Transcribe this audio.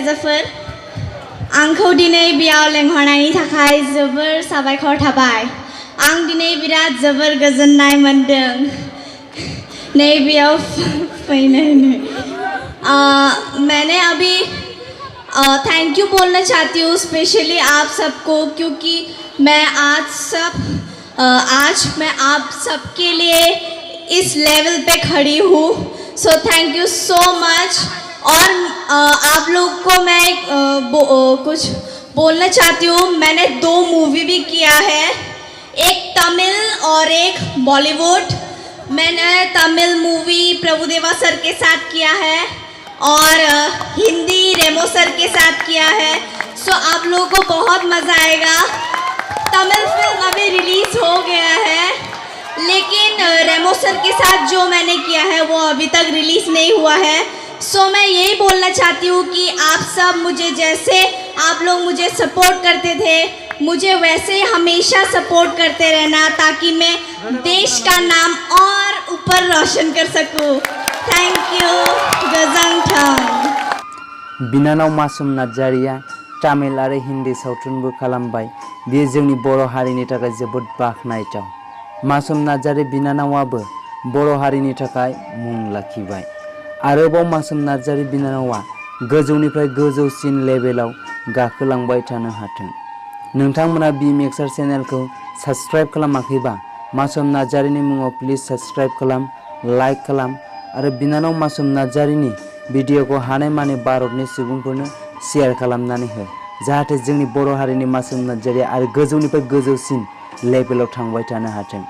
राजाफोर आंखौ दिनै बेयाव लेंहरनायनि थाखाय जोबोर साबायखर थाबाय आं दिनै बिराद जोबोर गोजोननाय मोनदों नै बेयाव फैनानै मैंने अभी थैंक यू बोलना चाहती हूँ स्पेशली आप सबको क्योंकि मैं आज मैं आप सबके लिए इस लेवल पे खड़ी हूँ so thank you so much और आप लोग को मैं कुछ बोलना चाहती हूँ मैंने 2 मूवी भी किया है एक तमिल और एक बॉलीवुड मैंने तमिल मूवी प्रभुदेवा सर के साथ किया है और हिंदी रेमो सर के साथ किया है सो आप लोगों को बहुत मज़ा आएगा तमिल फिल्म अभी रिलीज़ हो गया है लेकिन रेमो सर के साथ जो मैंने किया है वो अभी तक रिलीज़ नहीं हुआ है सो मैं यही बोलना चाहती हूँ कि आप सब मुझे जैसे आप लोग मुझे सपोर्ट करते थे मुझे वैसे हमेशा सपोर्ट करते रहना ताकि मैं देश का नाम और ऊपर रोशन कर सकूँ थैंक यू गोजोन्थों बिनानाव मासुम नार्जारीया तामिल आरो हिंदी सावथुनबो खालामबाय बियो जोंनि बर' हारिनि थाखाय जोबोद बाखनायथाव मासुम नार्जारी बिनानावाबो बर' हारिनि थाखाय मुं लाखिबाय आरोबाव मासुम नार्जारी बिनानावा गोजौनिफ्राय गोजौसिन लेभेलाव गाखोलांबाय थानो हाथों नोंथांमोना बि मिक्सार चेनेलखौ साबस्क्राइब खालामाखैबा मासुम नार्जारीनि मुङाव प्लिज साबस्क्राइब खालाम लाइक खालाम आरो बिनानाव मासुम नार्जारीनि भिडिअखौ हानायमानि भारतनि सुबुंफोरनो शेयार खालामनानै हो जाहाथे जोंनि बर' हारिनि मासुम नार्जारीया आरो गोजौनिफ्राय गोजौसिन लेभेलाव थांबाय थानो हाथों।